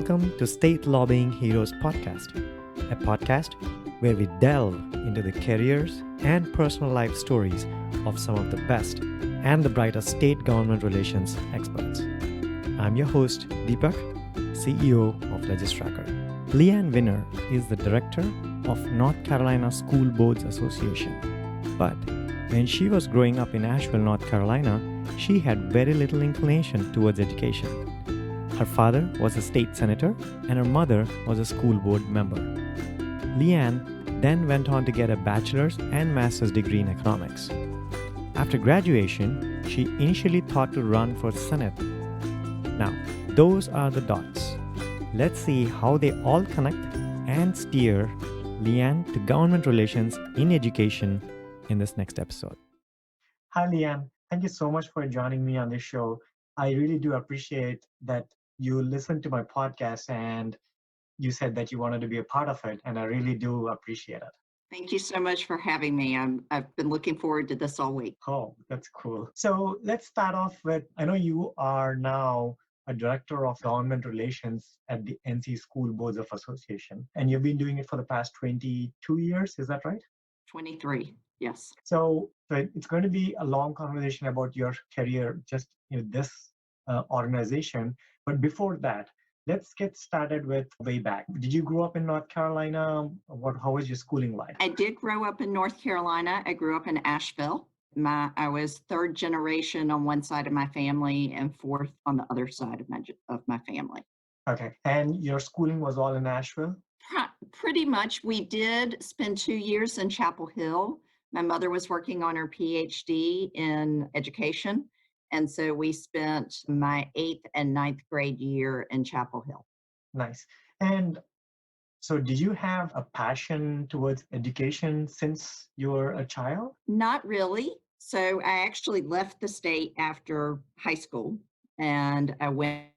Welcome to State Lobbying Heroes Podcast, a podcast where we delve into the careers and personal life stories of some of the best and the brightest state government relations experts. I'm your host, Deepak, CEO of Legistracker. Leanne Winner is the director of North Carolina School Boards Association. But when she was growing up in Asheville, North Carolina, she had very little inclination towards education. Her father was a state senator and her mother was a school board member. Leanne then went on to get a bachelor's and master's degree in economics. After graduation, she initially thought to run for Senate. Now, those are the dots. Let's see how they all connect and steer Leanne to government relations in education in this next episode. Hi, Leanne. Thank you so much for joining me on this show. I really do appreciate that you listened to my podcast and you said that you wanted to be a part of it, and I really do appreciate it. Thank you so much for having me. I've been looking forward to this all week. Oh, that's cool. So let's start off with, I know you are now a director of government relations at the NC School Boards of Association, and you've been doing it for the past 22 years, is that right? 23, yes. So it's going to be a long conversation about your career, just this organization. But before that, let's get started with way back. Did you grow up in North Carolina? How was your schooling like? I did grow up in North Carolina. I grew up in Asheville. I was third generation on one side of my family and fourth on the other side of my family. Okay. And your schooling was all in Asheville? Pretty much. We did spend 2 years in Chapel Hill. My mother was working on her PhD in education. And so we spent my 8th and 9th grade year in Chapel Hill. Nice. And so did you have a passion towards education since you were a child? Not really. So I actually left the state after high school and I went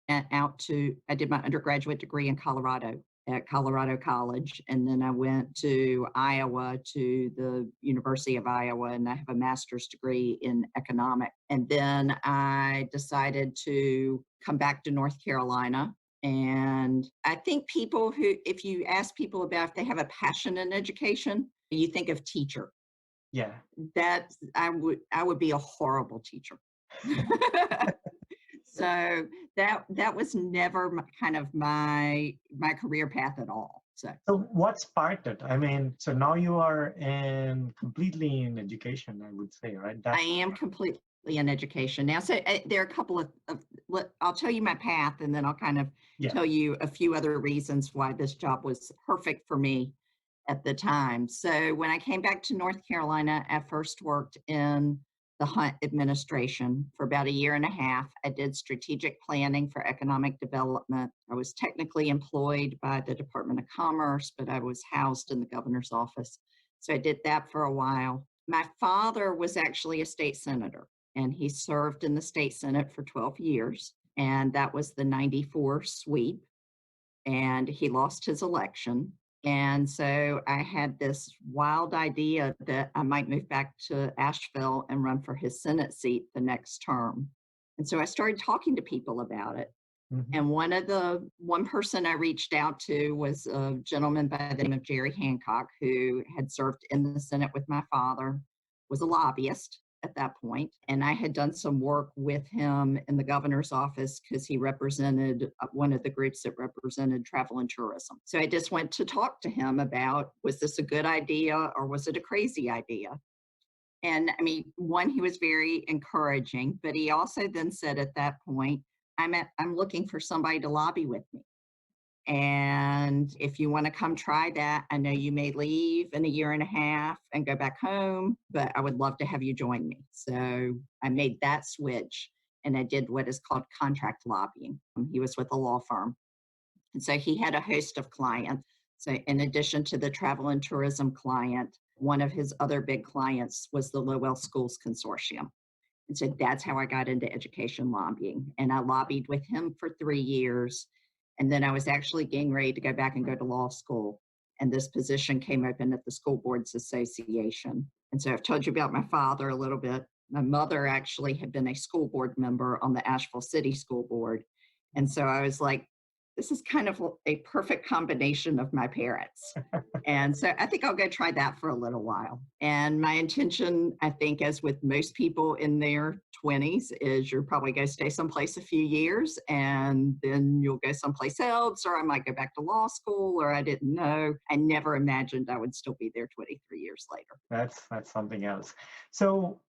out I did my undergraduate degree in Colorado at Colorado College. And then I went to Iowa to the University of Iowa and I have a master's degree in economics. And then I decided to come back to North Carolina. And I think if you ask people about if they have a passion in education, you think of teacher. Yeah. That I would be a horrible teacher. So that was never my career path at all. So what sparked it? I mean, so now you are completely in education, I would say, right? I am completely in education now. So there are a couple of I'll tell you my path, and then I'll kind of tell you a few other reasons why this job was perfect for me at the time. So when I came back to North Carolina, I first worked in the Hunt administration for about 1.5 years. I did strategic planning for economic development. I was technically employed by the Department of Commerce, but I was housed in the governor's office. So I did that for a while. My father was actually a state senator, and he served in the state senate for 12 years. And that was the 94 sweep. And he lost his election. And so I had this wild idea that I might move back to Asheville and run for his Senate seat the next term. And so I started talking to people about it. Mm-hmm. And one person I reached out to was a gentleman by the name of Jerry Hancock, who had served in the Senate with my father, was a lobbyist at that point. And I had done some work with him in the governor's office because he represented one of the groups that represented travel and tourism. So I just went to talk to him about, was this a good idea or was it a crazy idea? And I mean, he was very encouraging, but he also then said at that point, I'm looking for somebody to lobby with me. And if you want to come try that, I know you may leave in 1.5 years and go back home, but I would love to have you join me. So I made that switch and I did what is called contract lobbying. He was with a law firm. And so he had a host of clients. So in addition to the travel and tourism client, one of his other big clients was the Lowell Schools Consortium. And so that's how I got into education lobbying. And I lobbied with him for 3 years. And then I was actually getting ready to go back and go to law school. And this position came open at the School Boards Association. And so I've told you about my father a little bit. My mother actually had been a school board member on the Asheville City School Board. And so I was like, this is kind of a perfect combination of my parents. And so I think I'll go try that for a little while. And my intention, I think, as with most people in their 20s, is you're probably going to stay someplace a few years and then you'll go someplace else, or I might go back to law school, or I didn't know. I never imagined I would still be there 23 years later. That's something else. So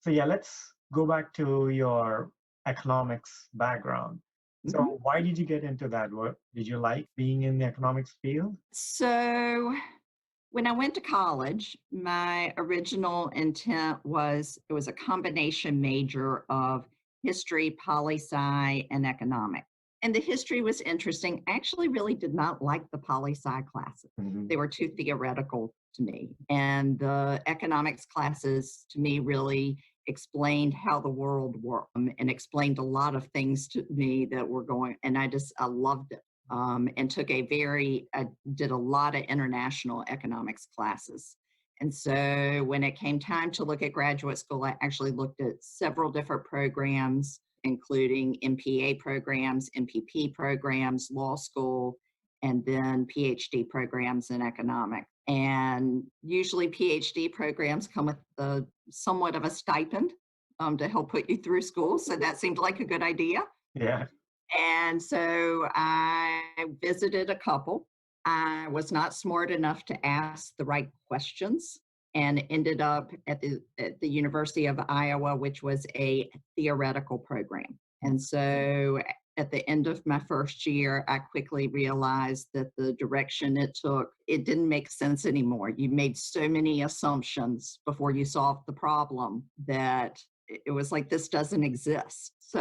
yeah, let's go back to your economics background. Mhm. So why did you get into that? What did you like being in the economics field? So when I went to college, my original intent was it was a combination major of history, poli sci, and economics. And the history was interesting. I actually really did not like the poli sci classes. Mhm. They were too theoretical to me. And the economics classes to me really explained how the world worked, and explained a lot of things to me that were going, and I loved it. And I did a lot of international economics classes. And so when it came time to look at graduate school, I actually looked at several different programs, including MPA programs, MPP programs, law school, and then PhD programs in economics. And usually PhD programs come with somewhat of a stipend to help put you through school. So that seemed like a good idea. Yeah. And so I visited a couple. I was not smart enough to ask the right questions and ended up at the University of Iowa, which was a theoretical program. And so at the end of my first year, I quickly realized that the direction it took, it didn't make sense anymore. You made so many assumptions before you solved the problem that it was like, this doesn't exist. So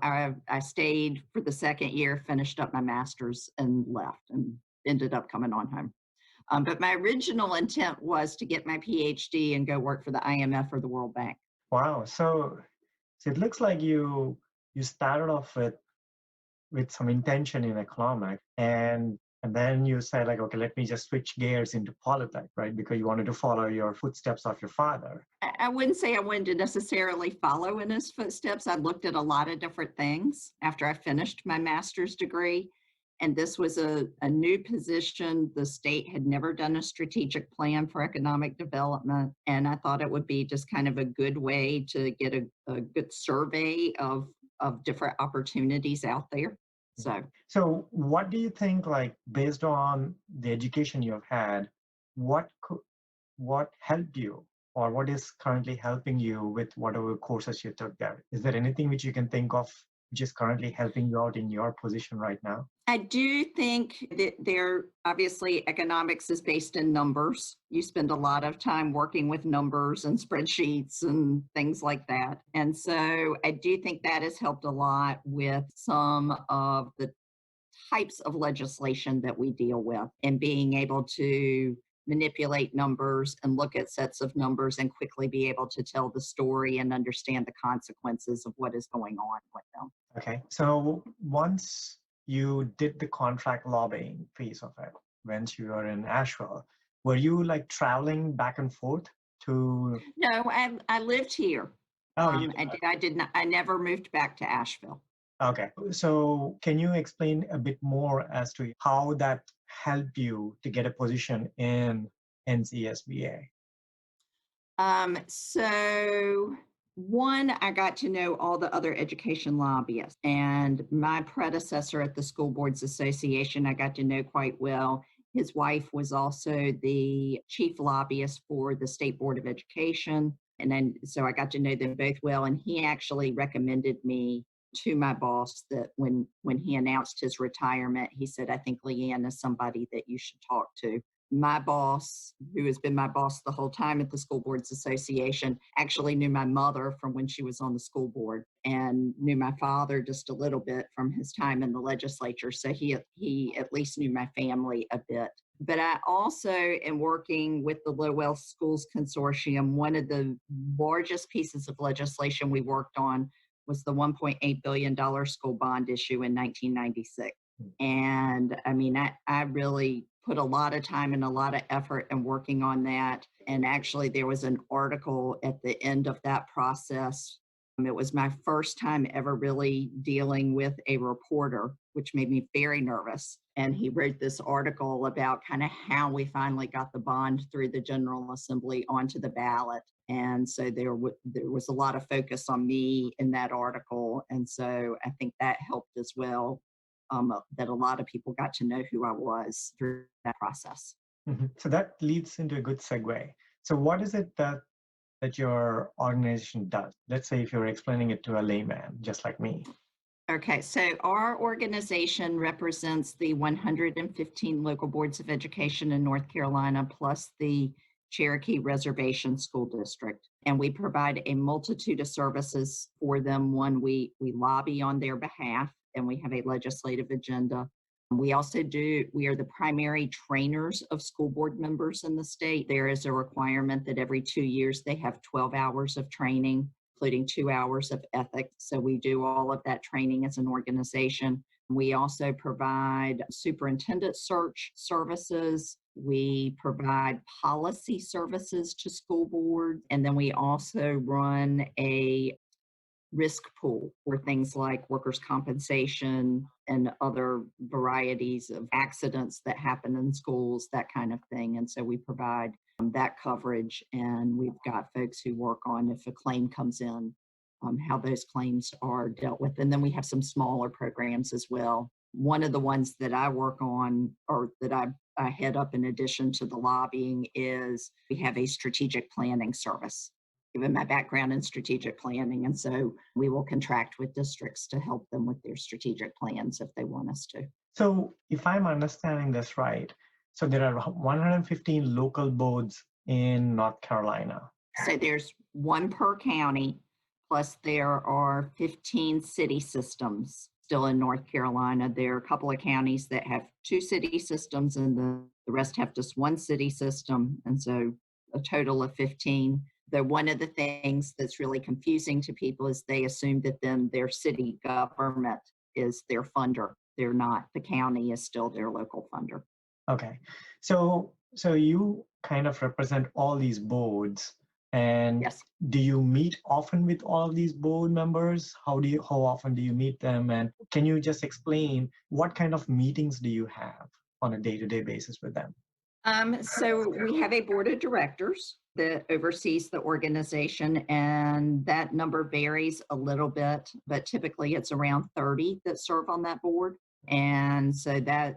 I stayed for the second year, finished up my master's, and left, and ended up coming on home. But my original intent was to get my PhD and go work for the IMF or the World Bank. Wow. So it looks like you started off with some intention in economics, and then you said like, okay, let me just switch gears into politics, right? Because you wanted to follow your footsteps of your father. I wouldn't say I wanted to necessarily follow in his footsteps. I looked at a lot of different things after I finished my master's degree. And this was a new position. The state had never done a strategic plan for economic development. And I thought it would be just kind of a good way to get a good survey of different opportunities out there. So So what do you think, like based on the education you've had, what what helped you or what is currently helping you with whatever courses you took there? Is there anything which you can think of which is currently helping you out in your position right now? I do think that there obviously economics is based in numbers. You spend a lot of time working with numbers and spreadsheets and things like that. And so I do think that has helped a lot with some of the types of legislation that we deal with, and being able to manipulate numbers and look at sets of numbers and quickly be able to tell the story and understand the consequences of what is going on with them. Okay. So once you did the contract lobbying piece of it, once you were in Asheville, were you like traveling back and forth to? No, I lived here. Oh, you I did not. I never moved back to Asheville. okay. So can you explain a bit more as to how that helped you to get a position in NCSBA? So one, I got to know all the other education lobbyists, and my predecessor at the School Boards Association, I got to know quite well. His wife was also the chief lobbyist for the State Board of Education. And then, so I got to know them both well. And he actually recommended me to my boss that when he announced his retirement, he said, I think Leanne is somebody that you should talk to. My boss, who has been my boss the whole time at the School Boards Association, actually knew my mother from when she was on the school board, and knew my father just a little bit from his time in the legislature. So he at least knew my family a bit. But I also am working with the Low Wealth Schools Consortium. One of the largest pieces of legislation we worked on was the $1.8 billion school bond issue in 1996. And I mean, I really put a lot of time and a lot of effort in working on that. And actually, there was an article at the end of that process It was my first time ever really dealing with a reporter, which made me very nervous. And he wrote this article about kind of how we finally got the bond through the General Assembly onto the ballot. And so there was a lot of focus on me in that article. And so I think that helped as well, that a lot of people got to know who I was through that process. So that leads into a good segue. So what is it that your organization does? Let's say if you're explaining it to a layman, just like me. Okay, so our organization represents the 115 local boards of education in North Carolina, plus the Cherokee Reservation School District. And we provide a multitude of services for them. One, we lobby on their behalf, and we have a legislative agenda. We are the primary trainers of school board members in the state. There is a requirement that every 2 years they have 12 hours of training, including 2 hours of ethics. So we do all of that training as an organization. We also provide superintendent search services. We provide policy services to school boards. And then we also run a risk pool for things like workers' compensation and other varieties of accidents that happen in schools, that kind of thing. And so we provide that coverage, and we've got folks who work on if a claim comes in, how those claims are dealt with. And then we have some smaller programs as well. One of the ones that I work on, or that I head up in addition to the lobbying, is we have a strategic planning service, given my background in strategic planning. And so we will contract with districts to help them with their strategic plans if they want us to. So if I'm understanding this right, so there are 115 local boards in North Carolina. So there's one per county, plus there are 15 city systems still in North Carolina. There are a couple of counties that have 2 city systems, and the rest have just 1 city system. And so a total of 15. One of the things that's really confusing to people is they assume that then their city government is their funder. They're not. The county is still their local funder. Okay. So you kind of represent all these boards, and yes. Do you meet often with all these board members? How often do you meet them? And can you just explain what kind of meetings do you have on a day-to-day basis with them? So we have a board of directors that oversees the organization, and that number varies a little bit, but typically it's around 30 that serve on that board. And so that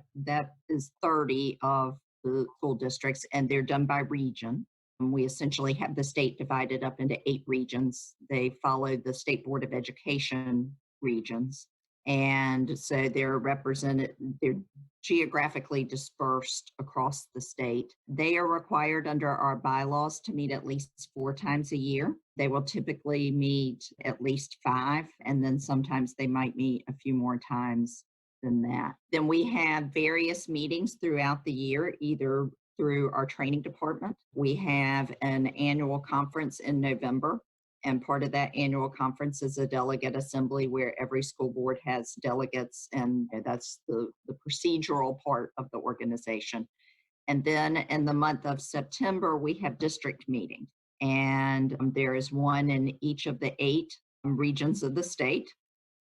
is 30 of the school districts, and they're done by region. And we essentially have the state divided up into 8 regions. They follow the State Board of Education regions. And so they're geographically dispersed across the state. They are required under our bylaws to meet at least 4 times a year. They will typically meet at least 5, and then sometimes they might meet a few more times than that. Then we have various meetings throughout the year, either through our training department. We have an annual conference in November. And part of that annual conference is a delegate assembly where every school board has delegates, and that's the procedural part of the organization. And then in the month of September, we have district meetings. And there is one in each of the 8 regions of the state.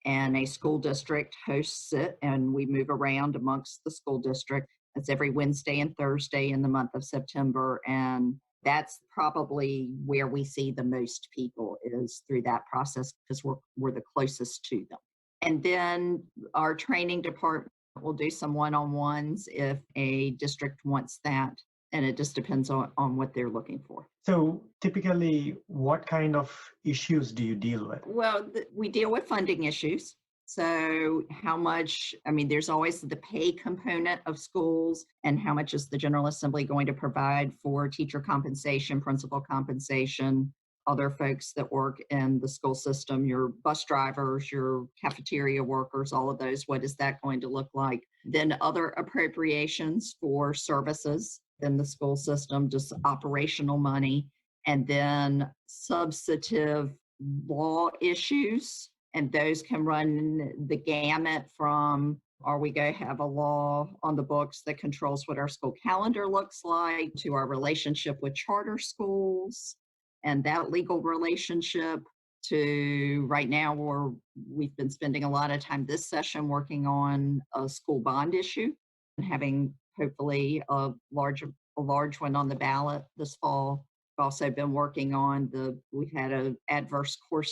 And a school district hosts it, and we move around amongst the school district. It's every Wednesday and Thursday in the month of September. And that's probably where we see the most people, is through that process, because we're the closest to them. And then our training department will do some one-on-ones if a district wants that. And it just depends on what they're looking for. So typically, what kind of issues do you deal with? Well, we deal with funding issues. So how much, there's always the pay component of schools, and how much is the General Assembly going to provide for teacher compensation, principal compensation, other folks that work in the school system, your bus drivers, your cafeteria workers, all of those. What is that going to look like? Then other appropriations for services in the school system, just operational money, and then substantive law issues. And those can run the gamut from, are we going to have a law on the books that controls what our school calendar looks like, to our relationship with charter schools and that legal relationship, to right now we've been spending a lot of time this session working on a school bond issue and having hopefully a large one on the ballot this fall. We've also been working on we had an adverse court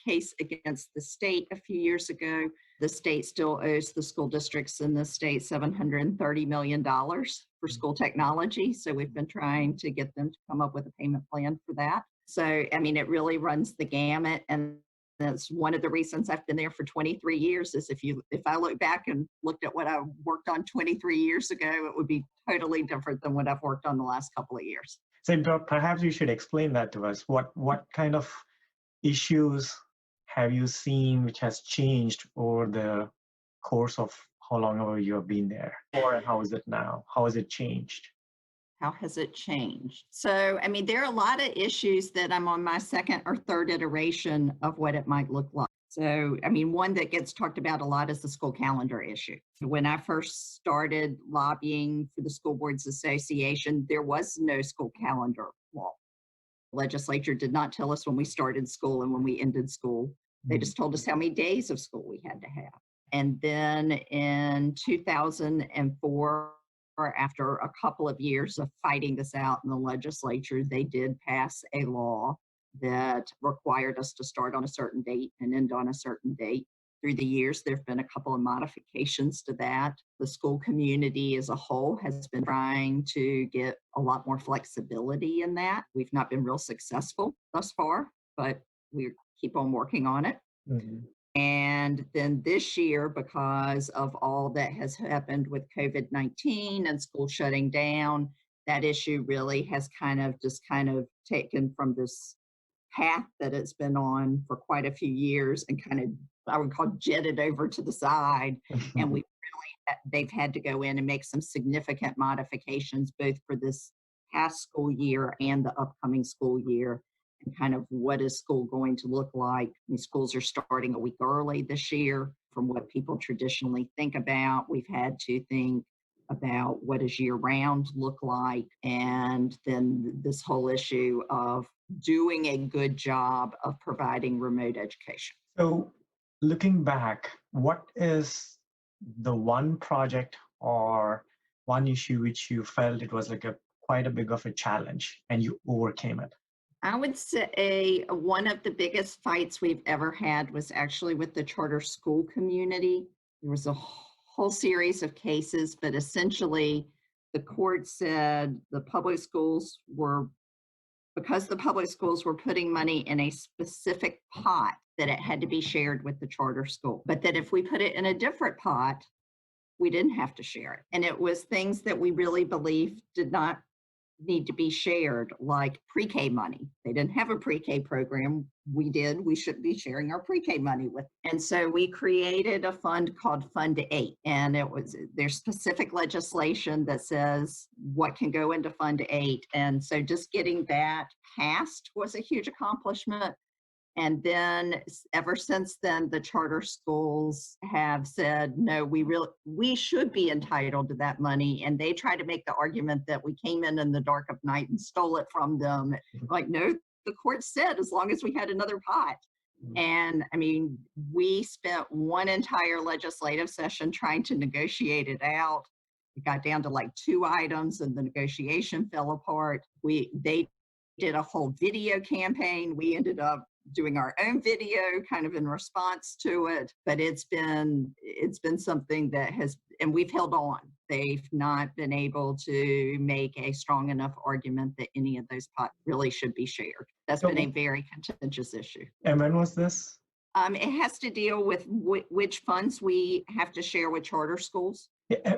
case against the state a few years ago. The state still owes the school districts in the state $730 million for school technology. So we've been trying to get them to come up with a payment plan for that. So, I mean, it really runs the gamut. And that's one of the reasons I've been there for 23 years is if I look back and looked at what I worked on 23 years ago, it would be totally different than what I've worked on the last couple of years. So perhaps you should explain that to us. What kind of issues have you seen which has changed over the course of how long ever you have been there? Or how is it now? How has it changed? How has it changed? So, I mean, there are a lot of issues that I'm on my second or third iteration of what it might look like. So, I mean, one that gets talked about a lot is the school calendar issue. When I first started lobbying for the School Boards Association, there was no school calendar law. The legislature did not tell us when we started school and when we ended school. They just told us how many days of school we had to have. And then in 2004, after a couple of years of fighting this out in the legislature, they did pass a law that required us to start on a certain date and end on a certain date. Through the years, there have been a couple of modifications to that. The school community as a whole has been trying to get a lot more flexibility in that. We've not been real successful thus far, but we keep on working on it. Mm-hmm. And then this year, because of all that has happened with COVID-19 and school shutting down, that issue really has kind of taken from this path that it's been on for quite a few years and kind of, I would call, jetted over to the side. And they've had to go in and make some significant modifications, both for this past school year and the upcoming school year. And kind of what is school going to look like. I mean, schools are starting a week early this year from what people traditionally think about. We've had to think about what does year-round look like, and then this whole issue of doing a good job of providing remote education. So looking back, what is the one project or one issue which you felt it was like quite a big of a challenge and you overcame it? I would say one of the biggest fights we've ever had was actually with the charter school community. There was a whole series of cases, but essentially the court said because the public schools were putting money in a specific pot, that it had to be shared with the charter school. But that if we put it in a different pot, we didn't have to share it. And it was things that we really believed did not need to be shared, like pre-K money. They didn't have a pre-K program. We did. We should be sharing our pre-K money with. And so we created a fund called Fund 8. And there's specific legislation that says what can go into Fund 8. And so just getting that passed was a huge accomplishment. And then ever since then, the charter schools have said, no, we should be entitled to that money. And they try to make the argument that we came in the dark of night and stole it from them. Like, no, the court said, as long as we had another pot. And I mean, we spent one entire legislative session trying to negotiate it out. It got down to like 2 items and the negotiation fell apart. They did a whole video campaign. We ended up doing our own video kind of in response to it, but it's been something that and we've held on. They've not been able to make a strong enough argument that any of those pots really should be shared. That's been a very contentious issue. And when was this? It has to deal with which funds we have to share with charter schools.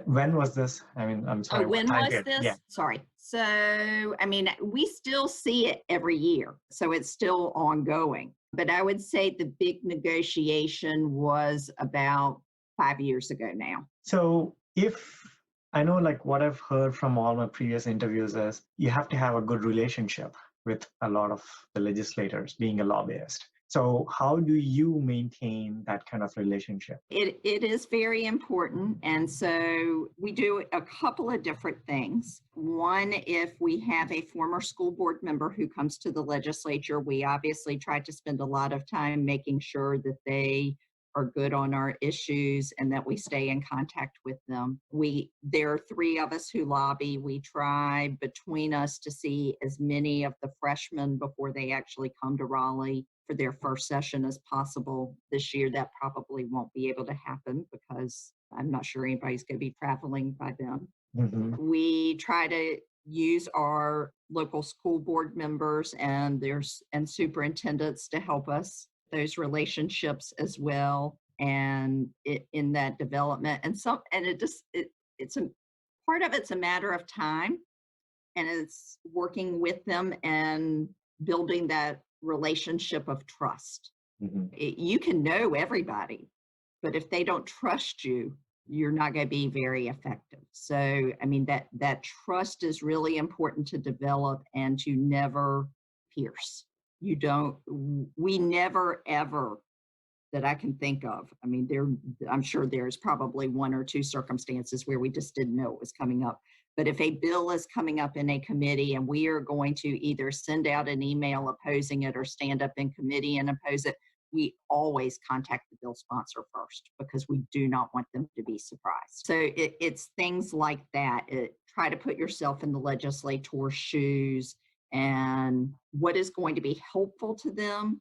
When was this? I mean, I'm sorry. Oh, when was this? Yeah. Sorry. So, I mean, we still see it every year. So it's still ongoing. But I would say the big negotiation was about 5 years ago now. So I know, like what I've heard from all my previous interviews is you have to have a good relationship with a lot of the legislators being a lobbyist. So how do you maintain that kind of relationship? It is very important. And so we do a couple of different things. One, if we have a former school board member who comes to the legislature, we obviously try to spend a lot of time making sure that they are good on our issues and that we stay in contact with them. There are three of us who lobby. We try between us to see as many of the freshmen before they actually come to Raleigh for their first session as possible. This year, that probably won't be able to happen because I'm not sure anybody's going to be traveling by then. Mm-hmm. We try to use our local school board members and superintendents to help us those relationships as well, and in that development. And it's a part of it's a matter of time, and it's working with them and building that relationship of trust. Mm-hmm. You can know everybody, but if they don't trust you, you're not going to be very effective. So, I mean, that trust is really important to develop and to never pierce. We never, ever, that I can think of. I mean, I'm sure there's probably one or two circumstances where we just didn't know it was coming up. But if a bill is coming up in a committee and we are going to either send out an email opposing it or stand up in committee and oppose it, we always contact the bill sponsor first because we do not want them to be surprised. So it's things like that. Try to put yourself in the legislator's shoes and what is going to be helpful to them.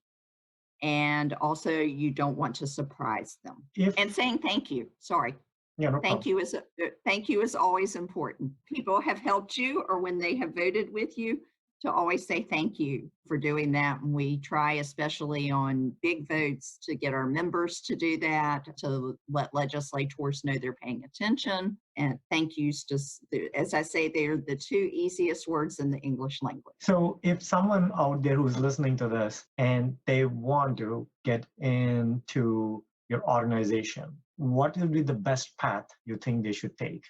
And also, you don't want to surprise them. And saying thank you. Sorry. Yeah, no thank you is always important. People have helped you, or when they have voted with you, to always say thank you for doing that. And we try, especially on big votes, to get our members to do that, to let legislators know they're paying attention. And thank yous, just as I say, they're the two easiest words in the English language. So if someone out there who's listening to this and they want to get into your organization, what would be the best path you think they should take?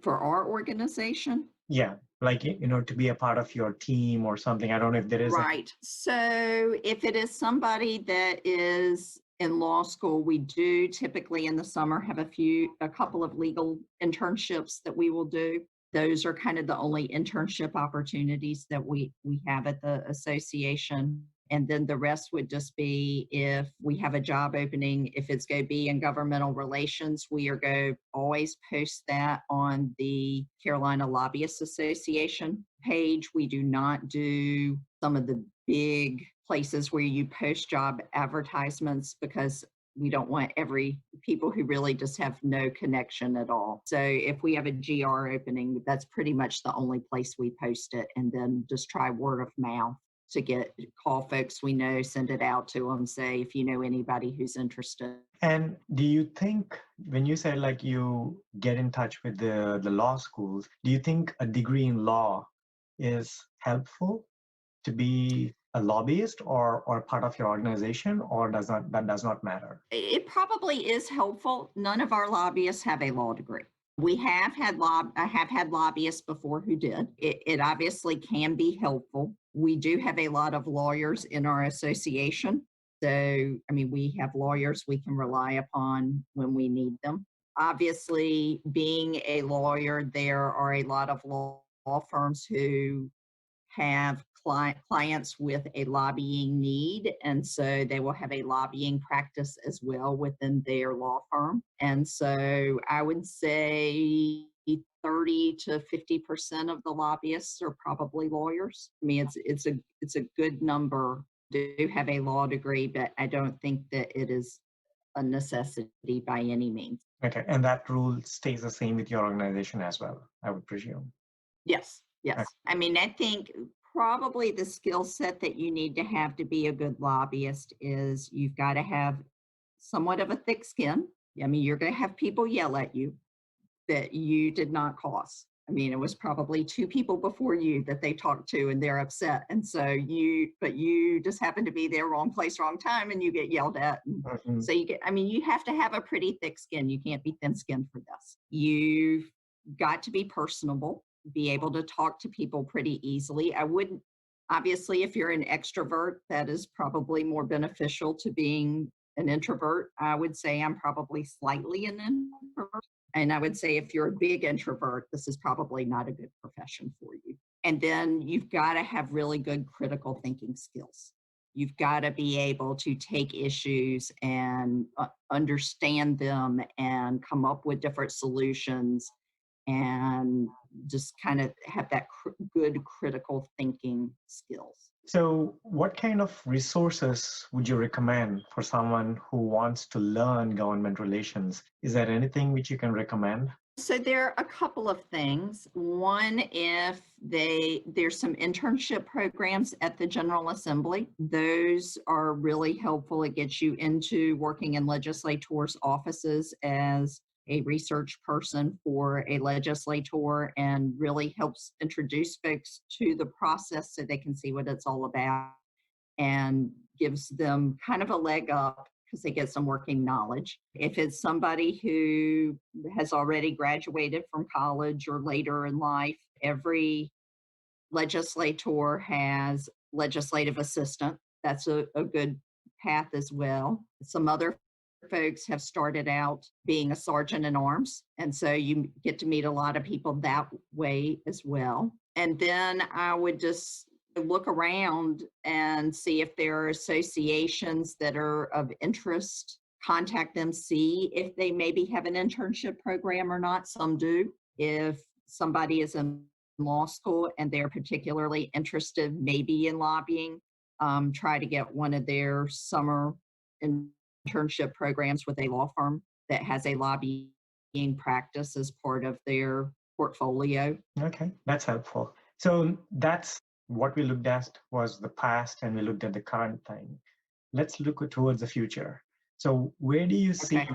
For our organization? Yeah, like, to be a part of your team or something. I don't know if there is. Right. So if it is somebody that is in law school, we do typically in the summer have a couple of legal internships that we will do. Those are kind of the only internship opportunities that we have at the association. And then the rest would just be if we have a job opening, if it's going to be in governmental relations, we are going to always post that on the Carolina Lobbyist Association page. We do not do some of the big places where you post job advertisements because we don't want people who really just have no connection at all. So if we have a GR opening, that's pretty much the only place we post it, and then just try word of mouth to call folks we know, send it out to them, say, if you know anybody who's interested. And do you think, when you say like you get in touch with the law schools, do you think a degree in law is helpful to be a lobbyist or part of your organization, or that does not matter? It probably is helpful. None of our lobbyists have a law degree. We have had lobbyists before who did. It obviously can be helpful. We do have a lot of lawyers in our association. So, I mean, we have lawyers we can rely upon when we need them. Obviously, being a lawyer, there are a lot of law firms who have clients with a lobbying need, and so they will have a lobbying practice as well within their law firm. And so I would say 30 to 50% of the lobbyists are probably lawyers. I mean, it's a good number do have a law degree, but I don't think that it is a necessity by any means. Okay, and that rule stays the same with your organization as well, I would presume. Yes. Okay. I mean, I think probably the skill set that you need to have to be a good lobbyist is you've got to have somewhat of a thick skin. I mean, you're going to have people yell at you that you did not cause. I mean, it was probably two people before you that they talked to and they're upset. And so you just happen to be there, wrong place, wrong time, and you get yelled at. And so you have to have a pretty thick skin. You can't be thin skinned for this. You've got to be personable, be able to talk to people pretty easily. Obviously, if you're an extrovert, that is probably more beneficial to being an introvert. I would say I'm probably slightly an introvert. And I would say if you're a big introvert, this is probably not a good profession for you. And then you've got to have really good critical thinking skills. You've got to be able to take issues and understand them and come up with different solutions and just kind of have that good critical thinking skills. So, what kind of resources would you recommend for someone who wants to learn government relations? Is there anything which you can recommend? So there are a couple of things. One, if there's some internship programs at the General Assembly. Those are really helpful. It gets you into working in legislators' offices as a research person for a legislator and really helps introduce folks to the process so they can see what it's all about and gives them kind of a leg up because they get some working knowledge. If it's somebody who has already graduated from college or later in life, every legislator has legislative assistant. That's a good path as well. Some other folks have started out being a sergeant in arms, and so you get to meet a lot of people that way as well. And then I would just look around and see if there are associations that are of interest. Contact them, see if they maybe have an internship program or not. Some do. If somebody is in law school and they're particularly interested maybe in lobbying, try to get one of their summer internship programs with a law firm that has a lobbying practice as part of their portfolio. Okay, that's helpful. So that's what we looked at was the past and we looked at the current thing. Let's look towards the future. So where do you see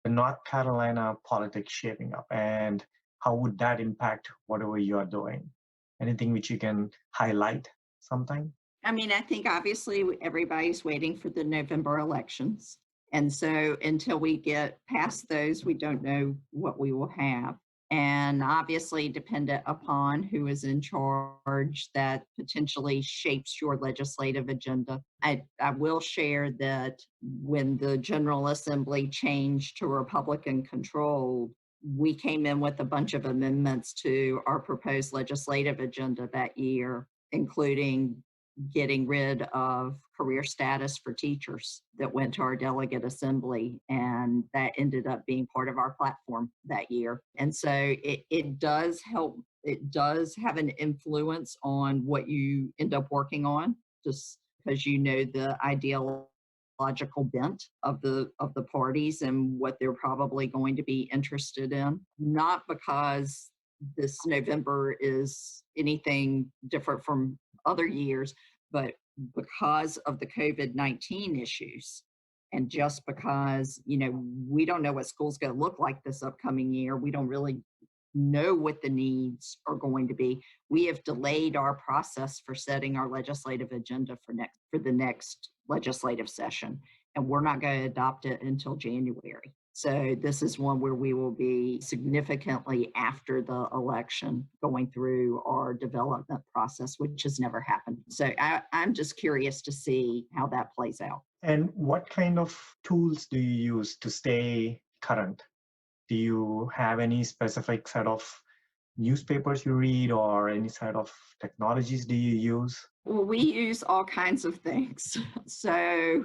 the North Carolina politics shaping up and how would that impact whatever you are doing? Anything which you can highlight something? I mean, I think obviously everybody's waiting for the November elections. And so until we get past those, we don't know what we will have. And obviously dependent upon who is in charge, that potentially shapes your legislative agenda. I will share that when the General Assembly changed to Republican controlled, we came in with a bunch of amendments to our proposed legislative agenda that year, including getting rid of career status for teachers that went to our delegate assembly. And that ended up being part of our platform that year. And so it does help. It does have an influence on what you end up working on, just because you know the ideological bent of the parties and what they're probably going to be interested in. Not because this November is anything different from other years, but because of the COVID-19 issues. And just because, we don't know what school's going to look like this upcoming year. We don't really know what the needs are going to be. We have delayed our process for setting our legislative agenda for the next legislative session. And we're not going to adopt it until January. So this is one where we will be significantly after the election going through our development process, which has never happened. So I'm just curious to see how that plays out. And what kind of tools do you use to stay current? Do you have any specific set of newspapers you read or any set of technologies do you use? Well, we use all kinds of things. So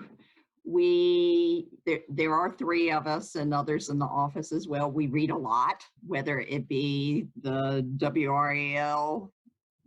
there are three of us and others in the office as well. We read a lot, whether it be the WRAL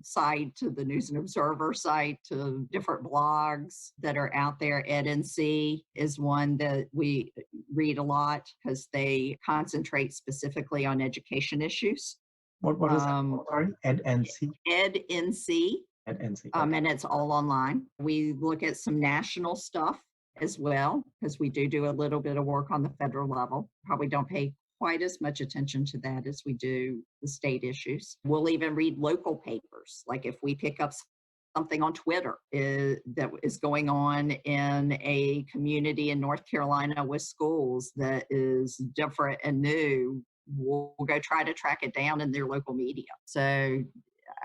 site to the News and Observer site to different blogs that are out there. EdNC is one that we read a lot because they concentrate specifically on education issues. What is that? Sorry, EdNC? EdNC. EdNC. And it's all online. We look at some national stuff as well, because we do a little bit of work on the federal level. Probably don't pay quite as much attention to that as we do the state issues. We'll even read local papers. Like if we pick up something on Twitter that is going on in a community in North Carolina with schools that is different and new, we'll go try to track it down in their local media. So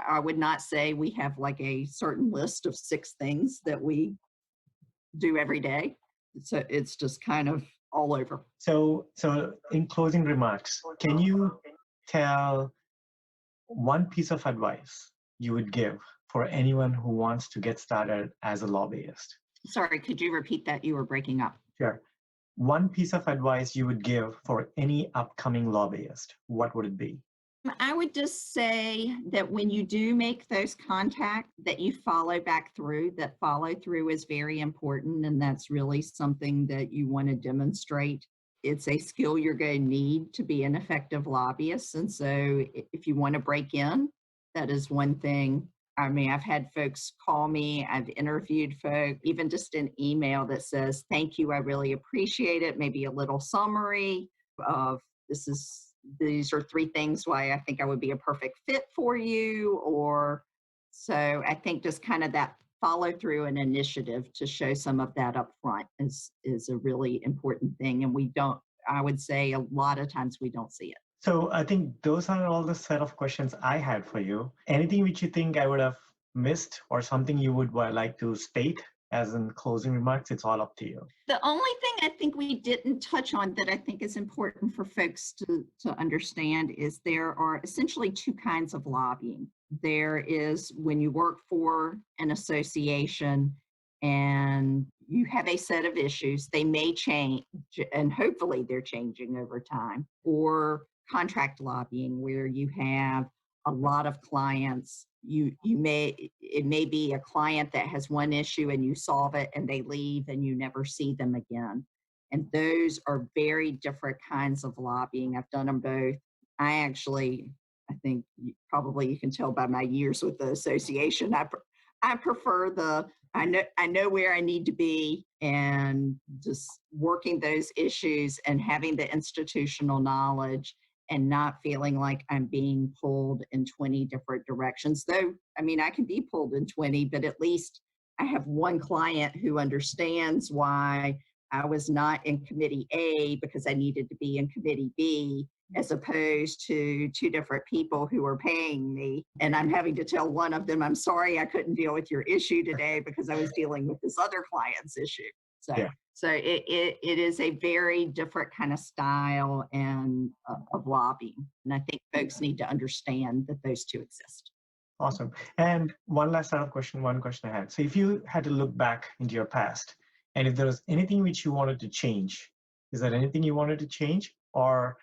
I would not say we have like a certain list of 6 things that we do every day. So it's just kind of all over. So in closing remarks, can you tell one piece of advice you would give for anyone who wants to get started as a lobbyist? Sorry, could you repeat that? You were breaking up. Sure. One piece of advice you would give for any upcoming lobbyist, what would it be? I would just say that when you do make those contacts, that you follow back through. That follow through is very important, and that's really something that you want to demonstrate. It's a skill you're going to need to be an effective lobbyist. And so if you want to break in, that is one thing. I mean, I've had folks call me, I've interviewed folks, even just an email that says, thank you, I really appreciate it. Maybe a little summary of these are 3 things why I think I would be a perfect fit for you. Or so I think just kind of that follow through and initiative to show some of that up front is a really important thing. And I would say a lot of times we don't see it. So I think those are all the set of questions I had for you. Anything which you think I would have missed or something you would like to state as in closing remarks? It's all up to you. The only thing I think we didn't touch on that I think is important for folks to understand is there are essentially 2 kinds of lobbying. There is when you work for an association and you have a set of issues, they may change, and hopefully they're changing over time, or contract lobbying where you have a lot of clients. It may be a client that has one issue and you solve it and they leave and you never see them again. And those are very different kinds of lobbying. I've done them both. I think probably you can tell by my years with the association, I prefer I know where I need to be and just working those issues and having the institutional knowledge and not feeling like I'm being pulled in 20 different directions. Though, I mean, I can be pulled in 20, but at least I have one client who understands why I was not in committee A because I needed to be in committee B, as opposed to 2 different people who are paying me. And I'm having to tell one of them, I'm sorry, I couldn't deal with your issue today because I was dealing with this other client's issue. So, Yeah. So it is a very different kind of style and of lobbying. And I think folks need to understand that those 2 exist. Awesome. And one question I had. So if you had to look back into your past, and if there was anything which you wanted to change, is there anything you wanted to change? Or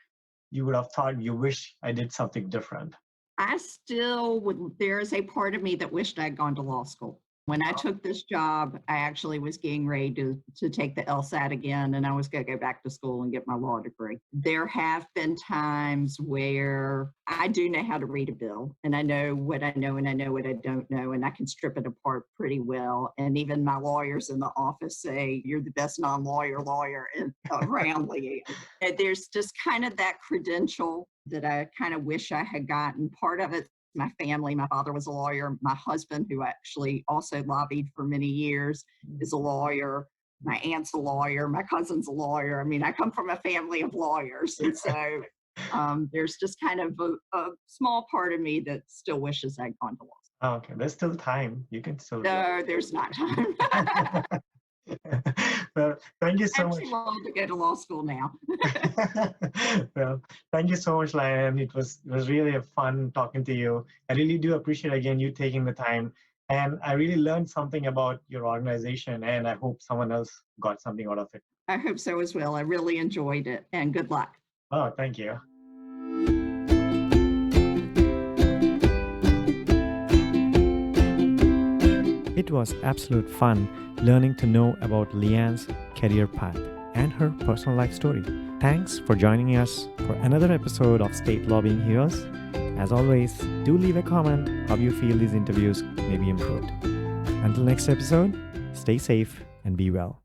you would have thought you wish I did something different? I still there is a part of me that wished I'd gone to law school. When I took this job, I actually was getting ready to take the LSAT again, and I was going to go back to school and get my law degree. There have been times where I do know how to read a bill, and I know what I know and I know what I don't know, and I can strip it apart pretty well. And even my lawyers in the office say, you're the best non-lawyer lawyer around, Leanne. And there's just kind of that credential that I kind of wish I had gotten. Part of it, my family, my father was a lawyer. My husband, who actually also lobbied for many years, is a lawyer. My aunt's a lawyer. My cousin's a lawyer. I mean, I come from a family of lawyers. And so there's just kind of a small part of me that still wishes I'd gone to law school. Okay, there's still time. You can still. No, there's not time. Well, thank you so much. I'm too old to go to law school now. Well, thank you so much, Leanne. It was really a fun talking to you. I really do appreciate, again, you taking the time. And I really learned something about your organization, and I hope someone else got something out of it. I hope so as well. I really enjoyed it, and good luck. Oh, thank you. It was absolute fun learning to know about Leanne's career path and her personal life story. Thanks for joining us for another episode of State Lobbying Heroes. As always, do leave a comment how you feel these interviews may be improved. Until next episode, stay safe and be well.